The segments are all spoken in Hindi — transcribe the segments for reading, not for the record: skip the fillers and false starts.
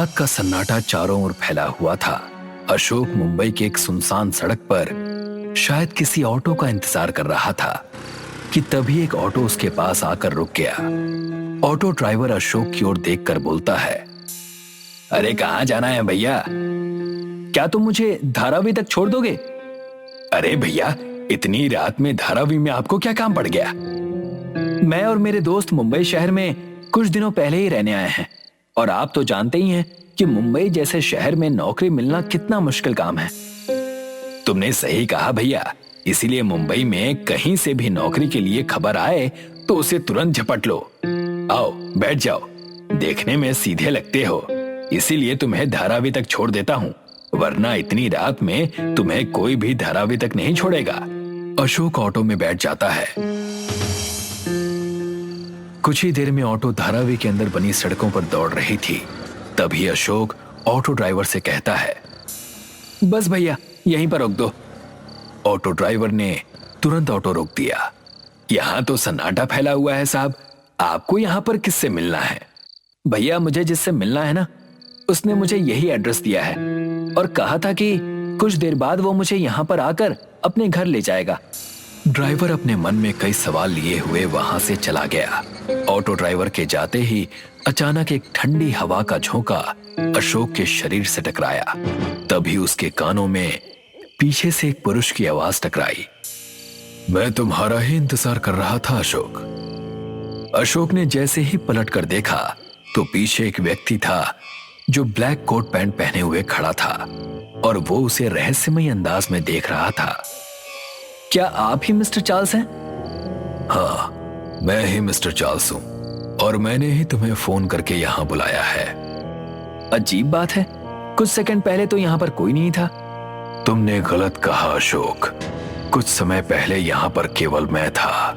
रात का सन्नाटा चारों ओर फैला हुआ था। अशोक मुंबई के एक सुनसान सड़क पर शायद किसी ऑटो का इंतजार कर रहा था कि तभी एक ऑटो उसके पास आकर रुक गया। ऑटो ड्राइवर अशोक की ओर देखकर बोलता है, अरे कहाँ जाना है भैया? क्या तुम मुझे धारावी तक छोड़ दोगे? अरे भैया, इतनी रात में धारावी में आपको क्या काम पड़ गया? मैं और मेरे दोस्त मुंबई शहर में कुछ दिनों पहले ही रहने आए हैं और आप तो जानते ही हैं कि मुंबई जैसे शहर में नौकरी मिलना कितना मुश्किल काम है। तुमने सही कहा भैया, इसीलिए मुंबई में कहीं से भी नौकरी के लिए खबर आए तो उसे तुरंत झपट लो। आओ बैठ जाओ, देखने में सीधे लगते हो, इसीलिए तुम्हें धारावी तक छोड़ देता हूँ, वरना इतनी रात में तुम्हें कोई भी धारावी तक नहीं छोड़ेगा। अशोक ऑटो में बैठ जाता है। कुछ ही देर में ऑटो धारावी के अंदर बनी सड़कों पर दौड़ रही थी। तभी अशोक ऑटो ड्राइवर से कहता है, बस भैया यहीं पर रोक दो। ऑटो ड्राइवर ने तुरंत ऑटो रोक दिया। यहां तो सन्नाटा फैला हुआ है साहब, आपको यहां पर किससे मिलना है? भैया मुझे जिससे मिलना है ना, उसने मुझे यही एड्रेस दिया है और कहा था कि कुछ देर बाद वो मुझे यहां पर आकर अपने घर ले जाएगा। ड्राइवर अपने मन में कई सवाल लिए हुए वहां से चला गया। ऑटो ड्राइवर के जाते ही अचानक एक ठंडी हवा का झोंका अशोक के शरीर से टकराया। तभी उसके कानों में पीछे से एक पुरुष की आवाज टकराई, मैं तुम्हारा ही इंतजार कर रहा था अशोक। अशोक ने जैसे ही पलट कर देखा तो पीछे एक व्यक्ति था जो ब्लैक कोट पैंट पहने हुए खड़ा था और वो उसे रहस्यमय अंदाज में देख रहा था। क्या आप ही मिस्टर चार्ल्स हैं? हाँ, मैं ही मिस्टर चार्ल्स हूं और मैंने ही तुम्हें फोन करके यहां बुलाया है। अजीब बात है, कुछ सेकंड पहले तो यहां पर कोई नहीं था। तुमने गलत कहा अशोक, कुछ समय पहले यहां पर केवल मैं था,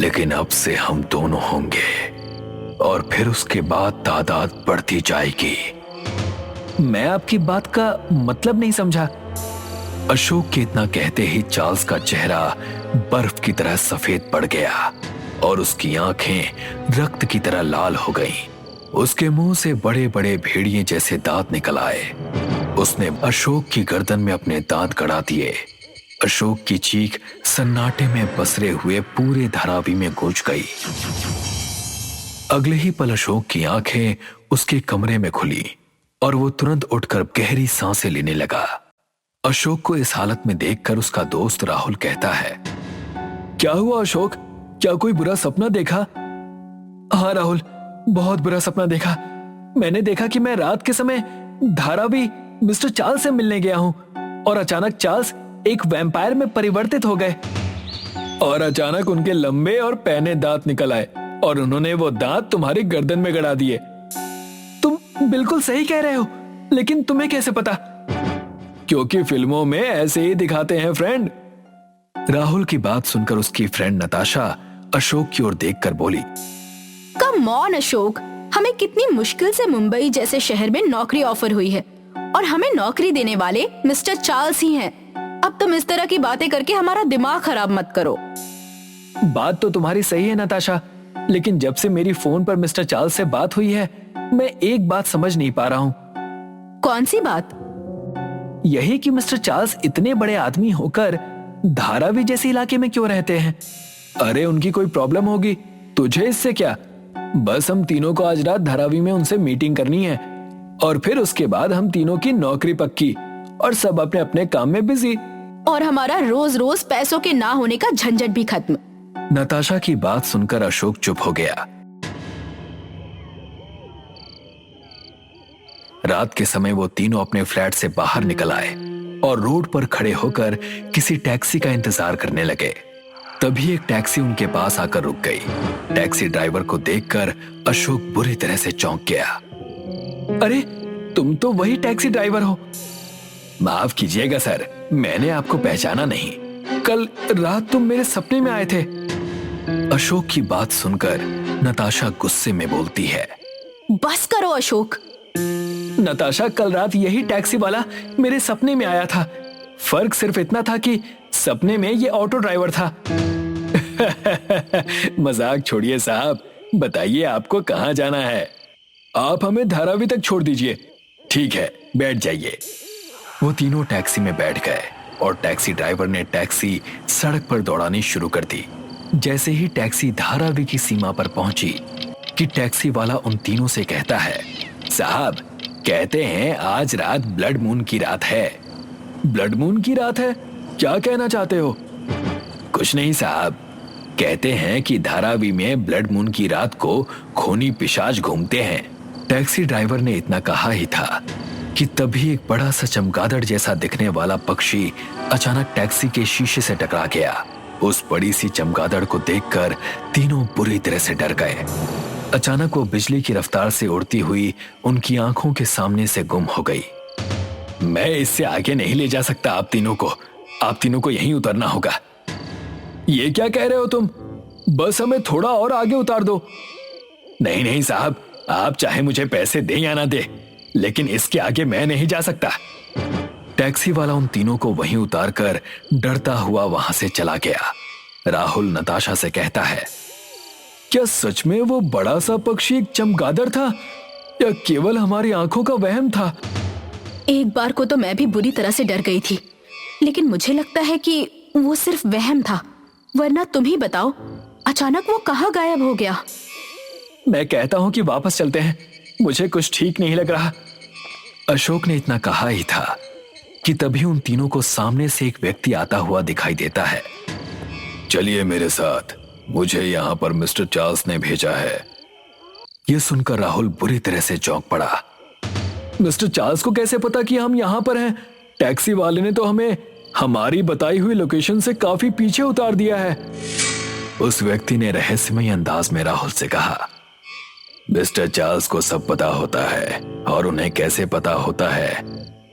लेकिन अब से हम दोनों होंगे और फिर उसके बाद तादाद बढ़ती जाएगी। मैं आपकी बात का मतलब नहीं समझा। अशोक के इतना कहते ही चार्ल्स का चेहरा बर्फ की तरह सफेद पड़ गया और उसकी आंखें रक्त की तरह लाल हो गईं। उसके मुंह से बड़े बड़े भेड़िए जैसे दांत निकल आए। उसने अशोक की गर्दन में अपने दांत गड़ा दिए। अशोक की चीख सन्नाटे में पसरे हुए पूरे धारावी में गूंज गई। अगले ही पल अशोक की आंखें उसके कमरे में खुली और वो तुरंत उठकर गहरी सांसें लेने लगा। अशोक को इस हालत में देखकर उसका दोस्त राहुल कहता है, क्या हुआ अशोक, क्या कोई बुरा सपना देखा? हाँ राहुल, बहुत बुरा सपना देखा। मैंने देखा कि मैं रात के समय धारावी मिस्टर चार्ल्स से मिलने गया हूं और अचानक चार्ल्स एक वैम्पायर में परिवर्तित हो गए और अचानक उनके लंबे और पैने दांत निकल आए और उन्होंने वो दांत तुम्हारी गर्दन में गड़ा दिए। तुम बिल्कुल सही कह रहे हो, लेकिन तुम्हें कैसे पता? क्योंकि फिल्मों में ऐसे ही दिखाते हैं फ्रेंड। राहुल की बात सुनकर उसकी फ्रेंड नताशा अशोक की ओर देखकर बोली, कम ऑन अशोक, हमें कितनी मुश्किल से मुंबई जैसे शहर में नौकरी ऑफर हुई है और हमें नौकरी देने वाले मिस्टर चार्ल्स ही हैं। अब तुम इस तरह की बातें करके हमारा दिमाग खराब मत करो। बात तो तुम्हारी सही है नताशा, लेकिन जब से मेरी फोन पर मिस्टर चार्ल्स से बात हुई है, मैं एक बात समझ नहीं पा रहा हूँ। कौन सी बात? यही कि मिस्टर चार्ल्स इतने बड़े आदमी होकर धारावी जैसे इलाके में क्यों रहते हैं? अरे उनकी कोई प्रॉब्लम होगी, तुझे इससे क्या? बस हम तीनों को आज रात धारावी में उनसे मीटिंग करनी है और फिर उसके बाद हम तीनों की नौकरी पक्की और सब अपने अपने काम में बिजी और हमारा रोज रोज पैसों के ना होने का झंझट भी खत्म। नताशा की बात सुनकर अशोक चुप हो गया। रात के समय वो तीनों अपने फ्लैट से बाहर निकल आए और रोड पर खड़े होकर किसी टैक्सी का इंतजार करने लगे। तभी एक टैक्सी उनके पास आकर रुक गई। टैक्सी ड्राइवर को देखकर अशोक बुरी तरह से चौंक गया। अरे तुम तो वही टैक्सी ड्राइवर हो। माफ कीजिएगा सर, मैंने आपको पहचाना नहीं। कल रात तुम मेरे सपने में आए थे। अशोक की बात सुनकर नताशा गुस्से में बोलती है, बस करो अशोक। नताशा, कल रात यही टैक्सी वाला मेरे सपने में आया था। फर्क सिर्फ इतना था कि सपने में ये ऑटो ड्राइवर था। मजाक छोड़िए साहब, बताइए आपको कहां जाना है? आप हमें धारावी तक छोड़ दीजिए, ठीक है, बैठ जाइए। वो तीनों टैक्सी में बैठ गए और टैक्सी ड्राइवर ने टैक्सी सड़क पर दौड़ानी शुरू कर दी। जैसे ही टैक्सी धारावी की सीमा पर पहुंची कि टैक्सी वाला उन तीनों से कहता है, साहब कहते हैं आज रात ब्लड मून की रात है। ब्लड मून की रात है? क्या कहना चाहते हो? कुछ नहीं साहब, कहते हैं कि धारावी में ब्लड मून की रात को खूनी पिशाच घूमते हैं। टैक्सी ड्राइवर ने इतना कहा ही था कि तभी एक बड़ा सा चमगादड़ जैसा दिखने वाला पक्षी अचानक टैक्सी के शीशे से टकरा गया। उस बड़ी सी चमगादड़ को देखकर तीनों बुरी तरह से डर गए। अचानक वो बिजली की रफ्तार से उड़ती हुई उनकी आंखों के सामने से गुम हो गई। मैं इससे आगे नहीं ले जा सकता आप तीनों को यहीं उतरना होगा। ये क्या कह रहे हो तुम? बस हमें थोड़ा और आगे उतार दो। नहीं नहीं साहब, आप चाहे मुझे पैसे दें या ना दे, लेकिन इसके आगे मैं नहीं जा सकता। टैक्सी वाला उन तीनों को वहीं उतारकर डरता हुआ वहां से चला गया। राहुल नताशा से कहता है, क्या सच में वो बड़ा सा पक्षी एक चमगादड़ था या केवल हमारी आंखों का वहम था? एक बार को तो मैं भी बुरी तरह से डर गई थी, लेकिन मुझे लगता है कि वो सिर्फ वहम था। वरना तुम ही बताओ, अचानक वो कहाँ गायब हो गया? मैं कहता हूं कि वापस चलते हैं, मुझे कुछ ठीक नहीं लग रहा। अशोक ने इतना कहा ही था कि तभी उन तीनों को सामने से एक व्यक्ति आता हुआ दिखाई देता है। चलिए मेरे साथ, मुझे यहाँ पर मिस्टर चार्ल्स ने भेजा है। यह सुनकर राहुल बुरी तरह से चौंक पड़ा। मिस्टर चार्ल्स को कैसे पता कि हम यहाँ पर हैं? टैक्सी वाले ने तो हमें हमारी बताई हुई लोकेशन से काफी पीछे उतार दिया है। उस व्यक्ति ने रहस्यमय अंदाज में राहुल से कहा, मिस्टर चार्ल्स को सब पता होता है, और उन्हें कैसे पता होता है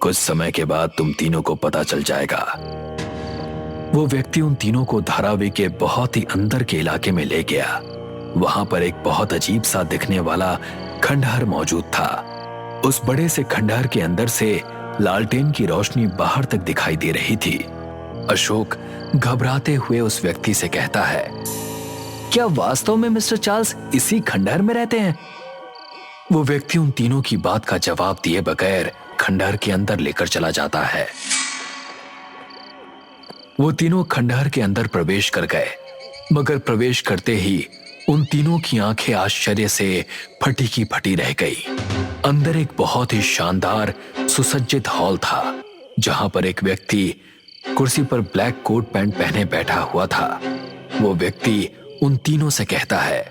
कुछ समय के बाद तुम तीनों को पता चल जाएगा। वो व्यक्ति उन तीनों को धारावी के बहुत ही अंदर के इलाके में ले गया। वहां पर एक बहुत अजीब सा दिखने वाला खंडहर मौजूद था। उस बड़े से खंडहर के अंदर से लालटेन की रोशनी बाहर तक दिखाई दे रही थी। अशोक घबराते हुए उस व्यक्ति से कहता है, क्या वास्तव में मिस्टर चार्ल्स इसी खंडहर में रहते हैं? वो व्यक्ति उन तीनों की बात का जवाब दिए बगैर खंडहर के अंदर लेकर चला जाता है। वो तीनों खंडहर के अंदर प्रवेश कर गए, मगर प्रवेश करते ही उन तीनों की आंखें आश्चर्य से फटी की फटी रह गई। अंदर एक बहुत ही शानदार सुसज्जित हॉल था, जहां पर एक व्यक्ति कुर्सी पर ब्लैक कोट पैंट पहने बैठा हुआ था। वो व्यक्ति उन तीनों से कहता है,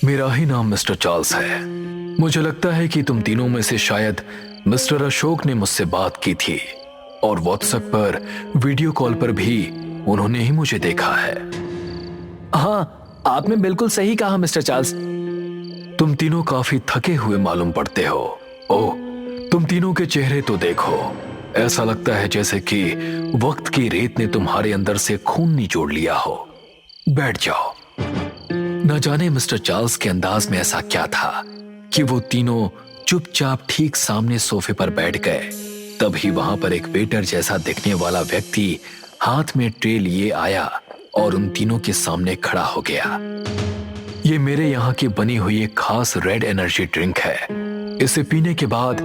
मेरा ही नाम मिस्टर चार्ल्स है। मुझे लगता है कि तुम तीनों में से शायद मिस्टर अशोक ने मुझसे बात की थी, और व्हाट्सएप पर वीडियो कॉल पर भी उन्होंने ही मुझे देखा है। हाँ, आपने बिल्कुल सही कहा मिस्टर चार्ल्स। तुम तीनों काफी थके हुए मालूम पड़ते हो। ओह, तुम तीनों के चेहरे तो देखो, ऐसा लगता है जैसे कि वक्त की रेत ने तुम्हारे अंदर से खून निचोड़ लिया हो। बैठ जाओ। न जाने मिस्टर चार्ल्स के अंदाज में ऐसा क्या था कि वो तीनों चुपचाप ठीक सामने सोफे पर बैठ गए। तभी वहां पर एक वेटर जैसा दिखने वाला व्यक्ति हाथ में ट्रे लिए आया और उन तीनों के सामने खड़ा हो गया। ये मेरे यहाँ की बनी हुई एक खास रेड एनर्जी ड्रिंक है। इसे पीने के बाद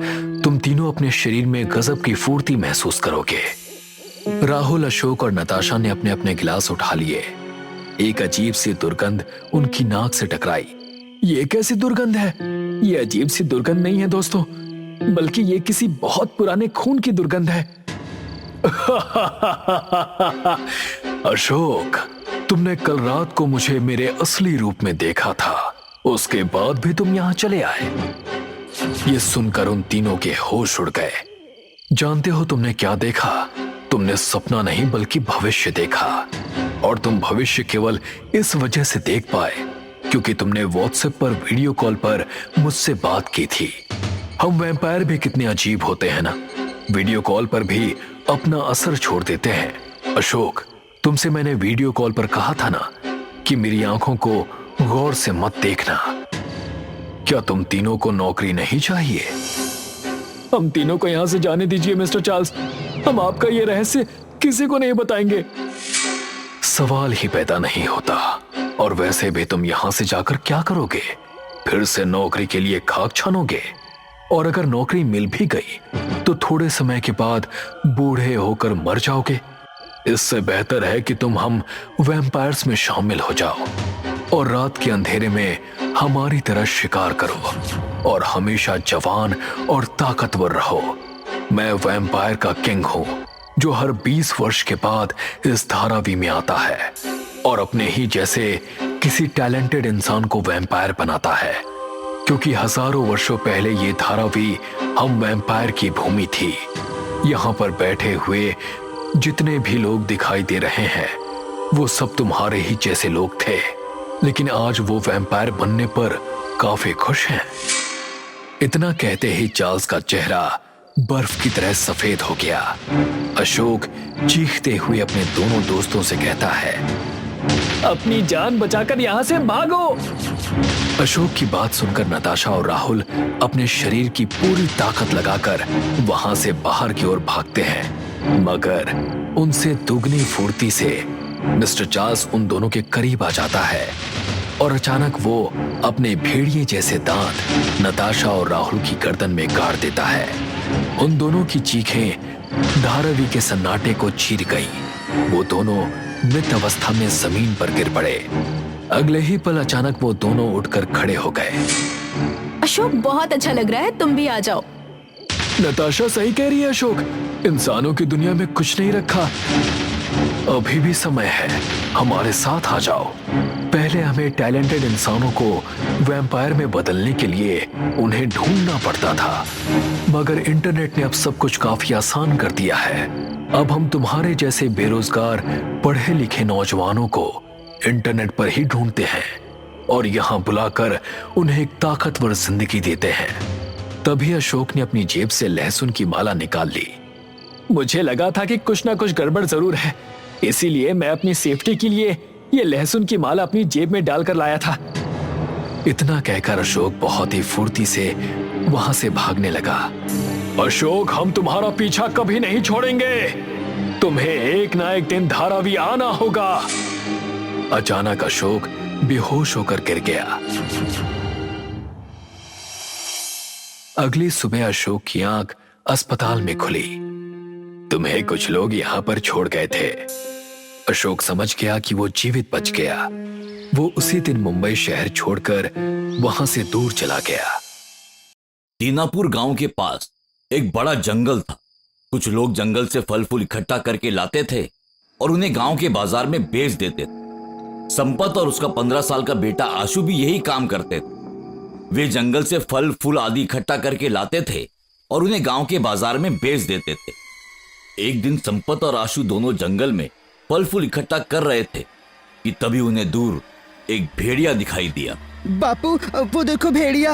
तुम तीनों अपने शरीर में गजब की फुर्ती महसूस करोगे। राहुल, अशोक और नताशा ने अपने अपने गिलास उठा लिए। एक अजीब सी दुर्गंध उनकी नाक से टकराई। ये कैसी दुर्गंध है? ये अजीब सी दुर्गंध नहीं है दोस्तों, बल्कि ये किसी बहुत पुराने खून की दुर्गंध है। अशोक, तुमने कल रात को मुझे मेरे असली रूप में देखा था, उसके बाद भी तुम यहाँ चले आए। ये सुनकर उन तीनों के होश उड़ गए। जानते हो तुमने क्या देखा? तुमने सपना नहीं बल्कि भविष्य देखा, और तुम भविष्य केवल इस वजह से देख पाए क्योंकि तुमने व्हाट्सएप पर वीडियो कॉल पर मुझसे बात की थी। हम वैम्पायर भी कितने अजीब होते हैं ना, वीडियो कॉल पर भी अपना असर छोड़ देते हैं। अशोक, तुमसे मैंने वीडियो कॉल पर कहा था ना कि मेरी आंखों को गौर से मत देखना। क्या तुम तीनों को नौकरी नहीं चाहिए? हम तीनों को यहां से जाने दीजिए मिस्टर चार्ल्स, हम आपका ये रहस्य किसी को नहीं बताएंगे। सवाल ही पैदा नहीं होता, और वैसे भी तुम यहां से जाकर क्या करोगे? फिर से नौकरी के लिए खाक छानोगे? और अगर नौकरी मिल भी गई तो थोड़े समय के बाद बूढ़े होकर मर जाओगे। इससे बेहतर है कि तुम हम वैम्पायर्स में शामिल हो जाओ और रात के अंधेरे में हमारी तरह शिकार करो और हमेशा जवान और ताकतवर रहो। मैं वैम्पायर का किंग हूं जो हर 20 वर्ष के बाद इस धारावी में आता है और अपने ही जैसे किसी टैलेंटेड इंसान को वैम्पायर बनाता है, क्योंकि हजारों वर्षों पहले ये धारावी हम वैम्पायर की भूमि थी। यहाँ पर बैठे हुए जितने भी लोग दिखाई दे रहे हैं वो सब तुम्हारे ही जैसे लोग थे, लेकिन आज वो वैम्पायर बनने पर काफी खुश हैं। इतना कहते ही चार्ल्स का चेहरा बर्फ की तरह सफेद हो गया। अशोक चीखते हुए अपने दोनों दोस्तों से कहता है, अपनी जान बचाकर यहाँ से भागो। अशोक की बात सुनकर नताशा और राहुल अपने शरीर की पूरी ताकत लगाकर वहां से बाहर की ओर भागते हैं, मगर उनसे दुगनी फुर्ती से मिस्टर चार्ल्स उन दोनों के करीब आ जाता है और अचानक वो अपने भेड़िए जैसे दांत नताशा और राहुल की गर्दन में गाड़ देता है। उन दोनों की चीखें धारावी के सन्नाटे को चीर गई। वो दोनों मृत अवस्था में जमीन पर गिर पड़े। अगले ही पल अचानक वो दोनों उठकर खड़े हो गए। अशोक, बहुत अच्छा लग रहा है, तुम भी आ जाओ। नताशा सही कह रही है अशोक, इंसानों की दुनिया में कुछ नहीं रखा। अभी भी समय है, हमारे साथ आ जाओ। पहले हमें टैलेंटेड इंसानों को वैम्पायर में बदलने के लिए उन्हें ढूंढना पड़ता था, मगर इंटरनेट ने अब सब कुछ काफी आसान कर दिया है। अब हम तुम्हारे जैसे बेरोजगार पढ़े लिखे नौजवानों को इंटरनेट पर ही ढूंढते हैं और यहाँ बुलाकर उन्हें एक ताकतवर जिंदगी देते हैं। तभी अशोक ने अपनी जेब से लहसुन की माला निकाल ली। मुझे लगा था कि कुछ ना कुछ गड़बड़ जरूर है, इसीलिए मैं अपनी सेफ्टी के लिए ये लहसुन की माला अपनी जेब में डालकर लाया था। इतना कहकर अशोक बहुत ही फुर्ती से वहां से भागने लगा। अशोक, हम तुम्हारा पीछा कभी नहीं छोड़ेंगे, तुम्हें एक ना एक दिन धारावी आना होगा। अचानक अशोक बेहोश होकर गिर गया। अगली सुबह अशोक की आंख अस्पताल में खुली। तुम्हें कुछ लोग यहाँ पर छोड़ गए थे। अशोक समझ गया कि वो जीवित बच गया। वो उसी दिन मुंबई शहर छोड़कर वहां से दूर चला गया। दीनापुर गांव के पास एक बड़ा जंगल था। कुछ लोग जंगल से फल फूल इकट्ठा करके लाते थे और उन्हें गांव के बाजार में बेच देते थे। संपत और उसका 15 साल का बेटा आशु भी यही काम करते थे। वे जंगल से फल फूल आदि इकट्ठा करके लाते थे और उन्हें गांव के बाजार में बेच देते थे। एक दिन संपत और आशु दोनों जंगल में फल फूल इकट्ठा कर रहे थे कि तभी उन्हें दूर एक भेड़िया दिखाई दिया। बापू, वो देखो भेड़िया।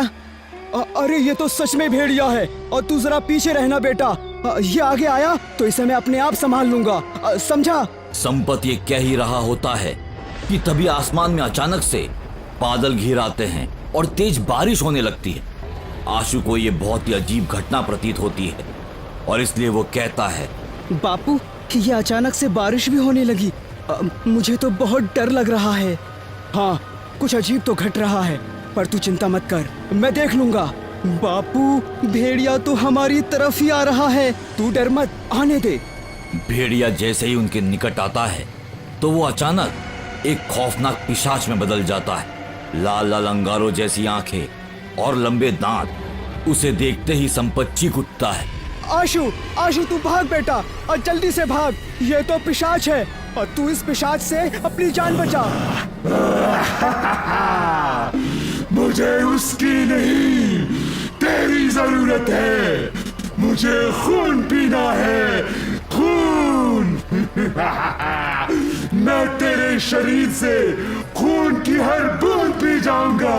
अरे ये तो सच में भेड़िया है। और तू जरा पीछे रहना बेटा, ये आगे आया तो इसे मैं अपने आप संभाल लूंगा, समझा? संपत ये कह ही रहा होता है कि तभी आसमान में अचानक से बादल घिर आते हैं और तेज बारिश होने लगती है। आशु को ये बहुत ही अजीब घटना प्रतीत होती है और इसलिए वो कहता है, बापू ये अचानक से बारिश भी होने लगी। मुझे तो बहुत डर लग रहा है। हाँ, कुछ अजीब तो घट रहा है, पर तू चिंता मत कर, मैं देख लूंगा। बापू, भेड़िया तो हमारी तरफ ही आ रहा है, तू डर मत, आने दे। भेड़िया जैसे ही उनके निकट आता है तो वो अचानक एक खौफनाक पिशाच में बदल जाता है। लाल लाल अंगारों जैसी आंखें और लंबे दांत। उसे देखते ही संपत चीख उठता है। आशु, आशु तू भाग बेटा, और जल्दी से भाग, ये तो पिशाच है और तू इस पिशाच से अपनी जान बचा। मुझे उसकी नहीं, तेरी जरूरत है। मुझे खून पीना है, खून। मैं तेरे शरीर से खून की हर बूंद पी जाऊंगा।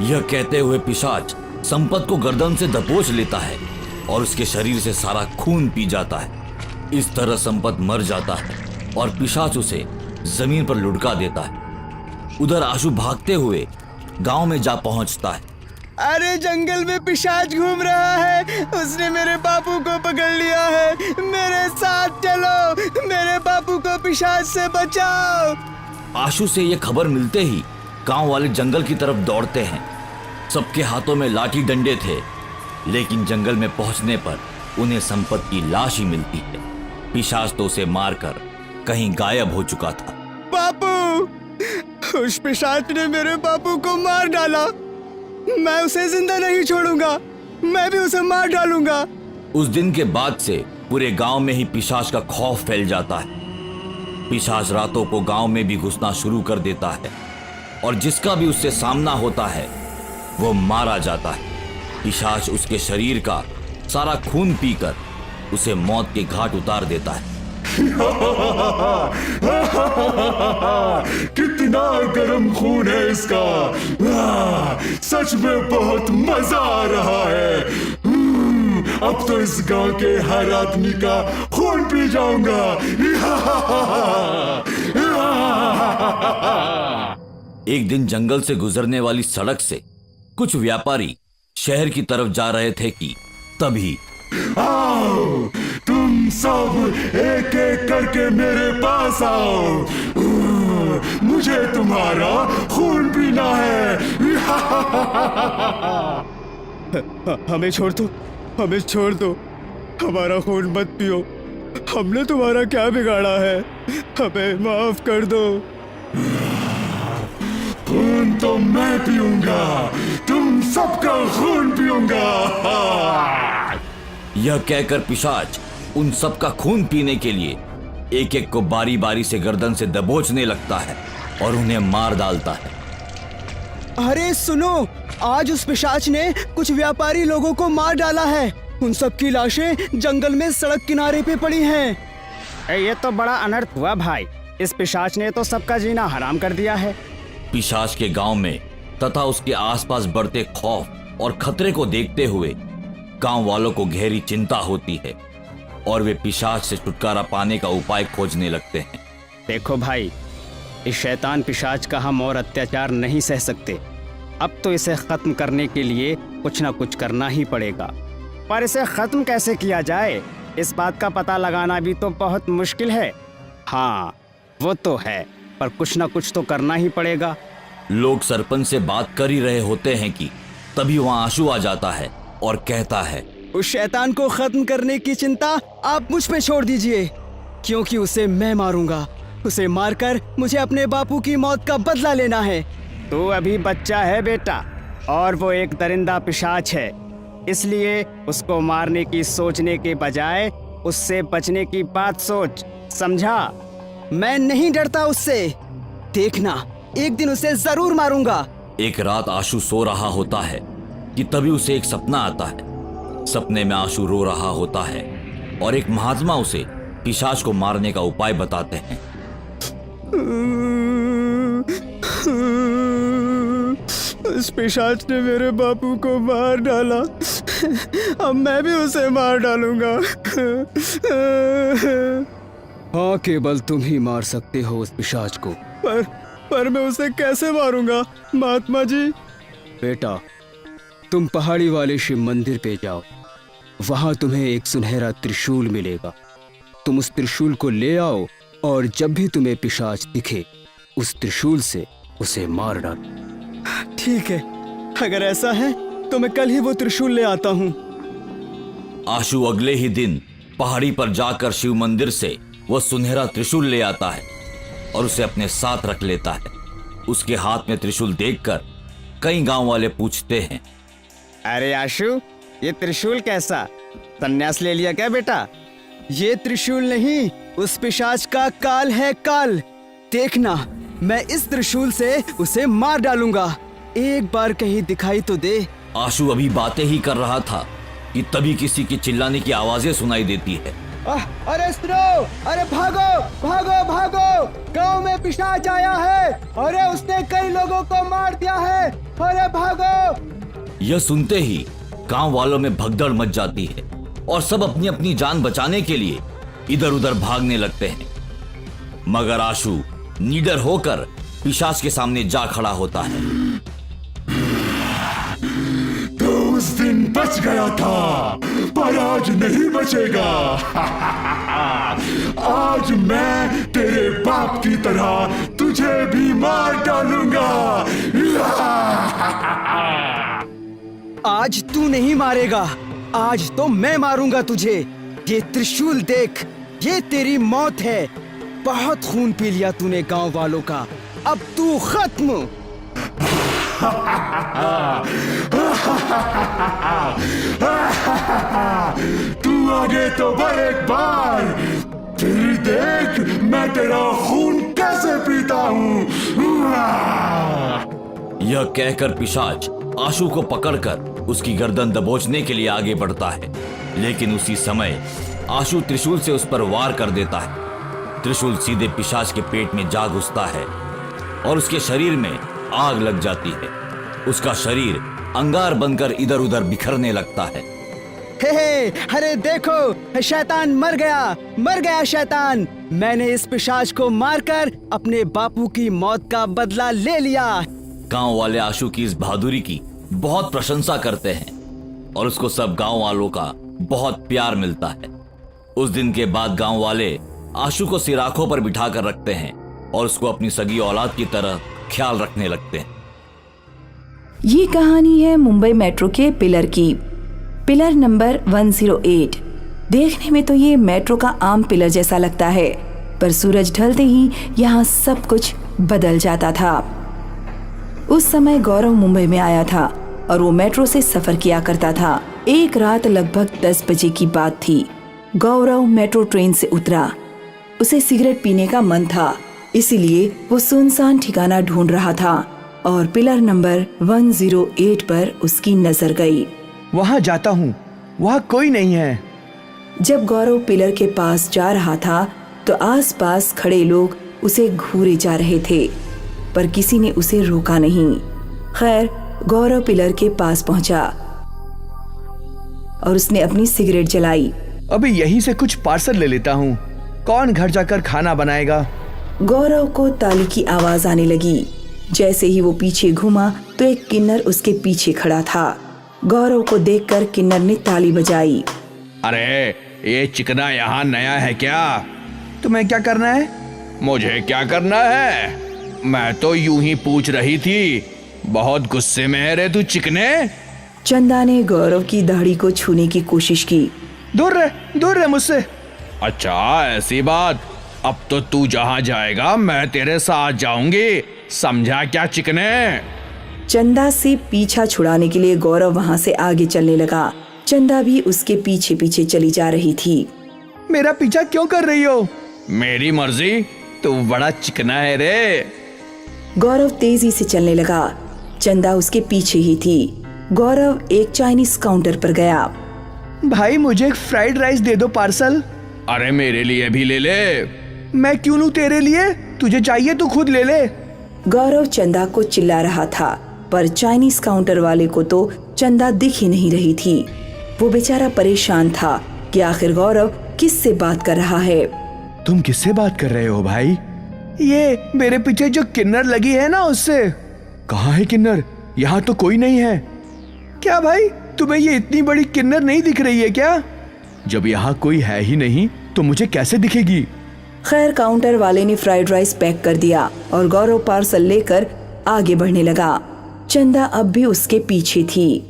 यह कहते हुए पिशाच संपत को गर्दन से दबोच लेता है और उसके शरीर से सारा खून पी जाता है। इस तरह संपत मर जाता है और पिशाच उसे जमीन पर लुढ़का देता है। उधर आशु भागते हुए गांव में जा पहुंचता है। अरे जंगल में पिशाच घूम रहा है, उसने मेरे बापू को पकड़ लिया है, मेरे साथ चलो, मेरे बापू को पिशाच से बचाओ। आशु से यह खबर मिलते ही गांव वाले जंगल की तरफ दौड़ते हैं। सबके हाथों में लाठी डंडे थे, लेकिन जंगल में पहुंचने पर उन्हें संपत की लाश ही मिलती है। पिशाच तो उसे मारकर कहीं गायब हो चुका था। बापू, उस पिशाच ने मेरे बापू को मार डाला। मैं उसे जिंदा नहीं छोड़ूंगा, मैं भी उसे मार डालूंगा। उस दिन के बाद से पूरे गांव में ही पिशाच का खौफ फैल जाता है। पिशाच रातों को गांव में भी घुसना शुरू कर देता है और जिसका भी उससे सामना होता है वो मारा जाता है। पिशाच उसके शरीर का सारा खून पीकर उसे मौत के घाट उतार देता है। कितना गर्म खून है इसका। सच में बहुत मजा आ रहा है। अब तो इस गांव के हर आदमी का खून पी जाऊंगा। एक दिन जंगल से गुजरने वाली सड़क से कुछ व्यापारी शहर की तरफ जा रहे थे कि तभी आओ, तुम सब एक एक करके मेरे पास आओ। मुझे तुम्हारा खून पीना है। हमें छोड़ दो, हमें छोड़ दो, हमारा खून मत पियो। हमने तुम्हारा क्या बिगाड़ा है, हमें माफ कर दो। खून तो मैं पीऊंगा, तुम सबका खून पीऊंगा। यह कहकर पिशाच उन सबका खून पीने के लिए एक एक को बारी बारी से गर्दन से दबोचने लगता है और उन्हें मार डालता है। अरे सुनो, आज उस पिशाच ने कुछ व्यापारी लोगों को मार डाला है। उन सब की लाशें जंगल में सड़क किनारे पे पड़ी हैं। ये तो बड़ा अनर्थ हुआ भाई। इस पिशाच ने तो सबका जीना हराम कर दिया है। पिशाच के गांव में तथा उसके आसपास बढ़ते खौफ और खतरे को देखते हुए गांव वालों को गहरी चिंता होती है और वे पिशाच से छुटकारा पाने का उपाय खोजने लगते हैं। देखो भाई, इस शैतान पिशाच का हम और अत्याचार नहीं सह सकते। अब तो इसे खत्म करने के लिए कुछ ना कुछ करना ही पड़ेगा। पर इसे खत्म कैसे किया जाए, इस बात का पता लगाना भी तो बहुत मुश्किल है। हाँ, वो तो है, पर कुछ ना कुछ तो करना ही पड़ेगा। लोग सरपंच से बात कर ही रहे होते हैं कि तभी वहां आशु आ जाता है और कहता है, उस शैतान को खत्म करने की चिंता आप मुझ पे छोड़ दीजिए, क्योंकि उसे मैं मारूंगा। उसे मारकर मुझे अपने बापू की मौत का बदला लेना है। तू अभी बच्चा है बेटा, और वो एक दरिंदा पिशाच है, इसलिए उसको मारने की सोचने के बजाय उससे बचने की बात सोच, समझा? मैं नहीं डरता उससे, देखना एक दिन उसे जरूर मारूंगा। एक रात आशु सो रहा होता है कि तभी उसे एक सपना आता है। सपने में आशु रो रहा होता है और एक महात्मा उसे पिशाच को मारने का उपाय बताते हैं। उस पिशाच ने मेरे बापू को मार डाला, अब मैं भी उसे मार डालूंगा। हाँ, केवल तुम ही मार सकते हो उस पिशाच को। पर मैं उसे कैसे मारूंगा महात्मा जी? बेटा, तुम पहाड़ी वाले शिव मंदिर पे जाओ, वहां तुम्हें एक सुनहरा त्रिशूल मिलेगा। तुम उस त्रिशूल को ले आओ और जब भी तुम्हें पिशाच दिखे उस त्रिशूल से उसे मार डालो। ठीक है, अगर ऐसा है तो मैं कल ही वो त्रिशूल ले आता हूँ। आशु अगले ही दिन पहाड़ी पर जाकर शिव मंदिर से वह सुनहरा त्रिशूल ले आता है और उसे अपने साथ रख लेता है। उसके हाथ में त्रिशूल देखकर कई गांव वाले पूछते हैं, अरे आशु, ये त्रिशूल कैसा? संन्यास ले लिया क्या बेटा? ये त्रिशूल नहीं, उस पिशाच का काल है काल। देखना, मैं इस त्रिशूल से उसे मार डालूंगा। एक बार कहीं दिखाई तो दे। आशु अभी बातें ही कर रहा था कि तभी किसी की चिल्लाने की आवाजें सुनाई देती है। अरे सुनो, अरे भागो भागो भागो, गांव में पिशाच आया है। अरे उसने कई लोगों को मार दिया है, अरे भागो। यह सुनते ही गांव वालों में भगदड़ मच जाती है और सब अपनी अपनी जान बचाने के लिए इधर उधर भागने लगते हैं। मगर आशु निडर होकर पिशाच के सामने जा खड़ा होता है। तो उस दिन बच गया था, पर आज नहीं बचेगा। आज मैं तेरे बाप की तरह तुझे भी मार डालूंगा। आज तू नहीं मारेगा, आज तो मैं मारूंगा तुझे। ये त्रिशूल देख, ये तेरी मौत है। बहुत खून पी लिया तूने गांव वालों का, अब तू खत्म। तू आगे तो बढ़ एक बार, फिर देख मैं तेरा खून कैसे पीता हूँ। यह कहकर पिशाच आशु को पकड़कर उसकी गर्दन दबोचने के लिए आगे बढ़ता है, लेकिन उसी समय आशु त्रिशूल से उस पर वार कर देता है। त्रिशूल सीधे पिशाच के पेट में जा घुसता है और उसके शरीर में आग लग जाती है। उसका शरीर अंगार बनकर इधर उधर बिखरने लगता है। हे, अरे देखो, शैतान मर गया शैतान। मैंने इस पिशाच को मारकर अपने बापू की मौत का बदला ले लिया। गांव वाले आशु की इस बहादुरी की बहुत प्रशंसा करते हैं और उसको सब गांव वालों का बहुत प्यार मिलता है। उस दिन के बाद गांव वाले आशु को सिराखों पर बिठा कर रखते हैं और उसको अपनी सगी औलाद की तरह ख्याल रखने लगते हैं। ये कहानी है मुंबई मेट्रो के पिलर की। Pillar number 108। देखने में तो ये मेट्रो का आम पिलर जैसा लगता है, पर सूरज ढलते ही यहाँ सब कुछ बदल जाता था। उस समय गौरव मुंबई में आया था और वो मेट्रो से सफर किया करता था। एक रात लगभग 10 बजे की बात थी। गौरव मेट्रो ट्रेन से उतरा। उसे सिगरेट पीने का मन था, इसीलिए वो सुनसान ठिकाना ढूंढ रहा था और पिलर नंबर 108 पर उसकी नजर गई। वहाँ जाता हूँ, वहाँ कोई नहीं है। जब गौरव पिलर के पास जा रहा था तो आसपास खड़े लोग उसे घूरे जा रहे थे, पर किसी ने उसे रोका नहीं। खैर, गौरव पिलर के पास पहुंचा और उसने अपनी सिगरेट जलाई। अभी यहीं से कुछ पार्सल ले लेता हूँ, कौन घर जाकर खाना बनाएगा। गौरव को ताली की आवाज आने लगी। जैसे ही वो पीछे घूमा तो एक किन्नर उसके पीछे खड़ा था। गौरव को देखकर किन्नर ने ताली बजाई। अरे ये चिकना यहाँ नया है क्या? तुम्हें क्या करना है? मुझे क्या करना है? मैं तो यूं ही पूछ रही थी। बहुत गुस्से में है रे तू चिकने। चंदा ने गौरव की दाढ़ी को छूने की कोशिश की। दूर रह मुझसे। अच्छा ऐसी बात, अब तो तू जहाँ जाएगा मैं तेरे साथ जाऊंगी, समझा क्या चिकने? चंदा से पीछा छुड़ाने के लिए गौरव वहाँ से आगे चलने लगा। चंदा भी उसके पीछे पीछे चली जा रही थी। मेरा पीछा क्यों कर रही हो? मेरी मर्जी, तू बड़ा चिकना है रे। गौरव तेजी से चलने लगा। चंदा उसके पीछे ही थी। गौरव एक चाइनीज काउंटर पर गया। भाई मुझे एक फ्राइड राइस दे दो पार्सल। अरे मेरे लिए भी ले ले। मैं क्यों लूं तेरे लिए? तुझे चाहिए तो खुद ले ले। गौरव चंदा को चिल्ला रहा था, पर चाइनीज काउंटर वाले को तो चंदा दिख ही नहीं रही थी। वो बेचारा परेशान था कि आखिर गौरव किससे बात कर रहा है। तुम किससे बात कर रहे हो भाई? ये मेरे पीछे जो किन्नर लगी है ना, उससे। कहाँ है किन्नर? यहाँ तो कोई नहीं है। क्या भाई, तुम्हें ये इतनी बड़ी किन्नर नहीं दिख रही है क्या? जब यहाँ कोई है ही नहीं तो मुझे कैसे दिखेगी? खैर, काउंटर वाले ने फ्राइड राइस पैक कर दिया और गौरव पार्सल लेकर आगे बढ़ने लगा। चंदा अब भी उसके पीछे थी।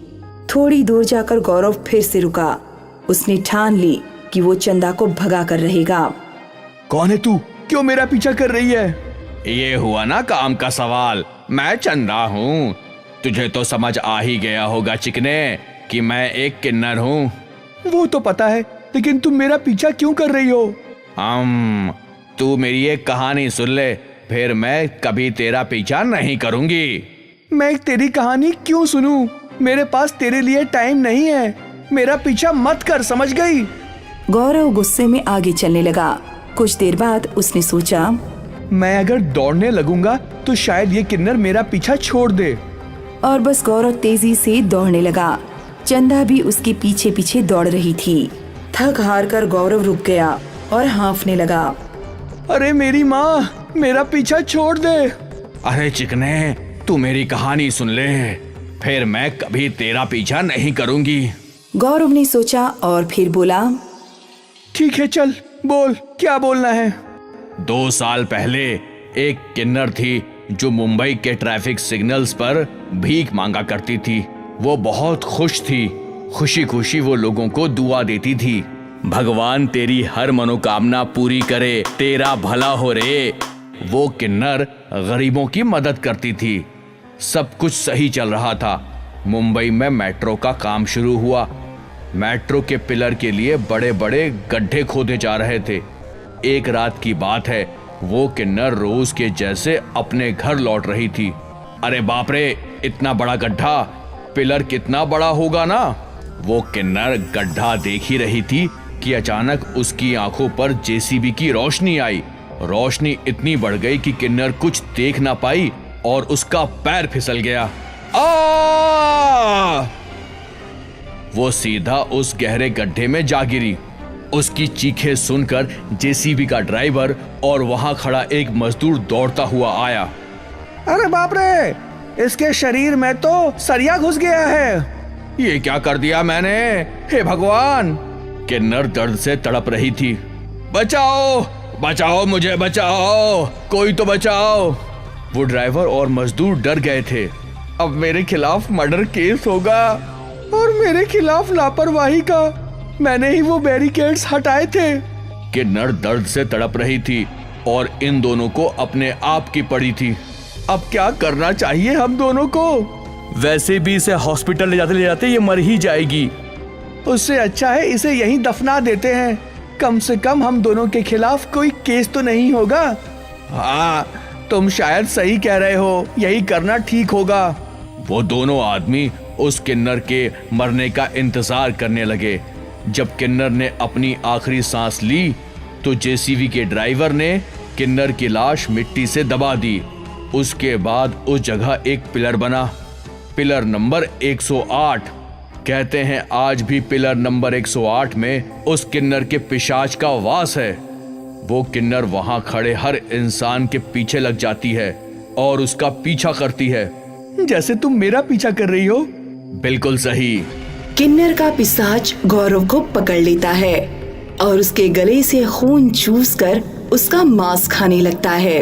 थोड़ी दूर जाकर गौरव फिर से रुका। उसने ठान ली कि वो चंदा को भगा कर रहेगा। कौन है तू? क्यों मेरा पीछा कर रही है? ये हुआ ना काम का सवाल। मैं चंदा हूँ। तुझे तो समझ आ ही गया होगा चिकने कि मैं एक किन्नर हूँ। वो तो पता है, लेकिन तुम मेरा पीछा क्यों कर रही हो? तू मेरी एक कहानी सुन ले, फिर मैं कभी तेरा पीछा नहीं करूंगी। मैं तेरी कहानी क्यों सुनूं? मेरे पास तेरे लिए टाइम नहीं है। मेरा पीछा मत कर, समझ गई? गौरव गुस्से में आगे चलने लगा। कुछ देर बाद उसने सोचा, मैं अगर दौड़ने लगूंगा तो शायद ये किन्नर मेरा पीछा छोड़ दे। और बस गौरव तेजी से दौड़ने लगा। चंदा भी उसके पीछे पीछे दौड़ रही थी। थक हार कर गौरव रुक गया और हाँफने लगा। अरे मेरी माँ, मेरा पीछा छोड़ दे। अरे चिकने, तू मेरी कहानी सुन ले, फिर मैं कभी तेरा पीछा नहीं करूंगी। गौरव ने सोचा और फिर बोला, ठीक है चल बोल, क्या बोलना है? 2 साल पहले एक किन्नर थी जो मुंबई के ट्रैफिक सिग्नल्स पर भीख मांगा करती थी। वो बहुत खुश थी। खुशी खुशी वो लोगों को दुआ देती थी, भगवान तेरी हर मनोकामना पूरी करे, तेरा भला हो रे। वो किन्नर गरीबों की मदद करती थी। सब कुछ सही चल रहा था। मुंबई में मेट्रो का काम शुरू हुआ। मेट्रो के पिलर के लिए बड़े बड़े गड्ढे खोदे जा रहे थे। एक रात की बात है, वो किन्नर रोज के जैसे अपने घर लौट रही थी। अरे बाप रे, इतना बड़ा गड्ढा, पिलर कितना बड़ा होगा ना। वो किन्नर गड्ढा देख ही रही थी कि अचानक उसकी आंखों पर जेसीबी की रोशनी आई। रोशनी इतनी बढ़ गई कि किन्नर कुछ देख ना पाई और उसका पैर फिसल गया। आ! वो सीधा उस गहरे गड्ढे में जा गिरी। उसकी चीखें सुनकर जेसीबी का ड्राइवर और वहां खड़ा एक मजदूर दौड़ता हुआ आया। अरे बाप रे, इसके शरीर में तो सरिया घुस गया है। ये क्या कर दिया मैंने, हे भगवान। किन्नर दर्द से तड़प रही थी। बचाओ बचाओ, मुझे बचाओ, कोई तो बचाओ। वो ड्राइवर और मजदूर डर गए थे। अब मेरे खिलाफ मर्डर केस होगा और मेरे खिलाफ लापरवाही का। मैंने ही वो बैरिकेड्स हटाए थे। किन्नर दर्द से तड़प रही थी और इन दोनों को अपने आप की पड़ी थी। अब क्या करना चाहिए हम दोनों को? वैसे भी इसे हॉस्पिटल ले जाते ये मर ही जाएगी। उससे अच्छा है इसे यहीं दफना देते हैं। कम से कम हम दोनों के खिलाफ कोई केस तो नहीं होगा। हाँ, तुम शायद सही कह रहे हो, यही करना ठीक होगा। वो दोनों आदमी उस किन्नर के मरने का इंतजार करने लगे। जब किन्नर ने अपनी आखिरी सांस ली तो जेसीबी के ड्राइवर ने किन्नर की लाश मिट्टी से दबा दी। उसके बाद उस जगह एक पिलर बना, पिलर नंबर 108। कहते हैं आज भी पिलर नंबर 108 में उस किन्नर के पिशाच का वास है। वो किन्नर वहां खड़े हर इंसान के पीछे लग जाती है और उसका पीछा करती है, जैसे तुम मेरा पीछा कर रही हो। बिल्कुल सही। किन्नर का पिशाच गौरव को पकड़ लेता है और उसके गले से खून चूसकर उसका मांस खाने लगता है।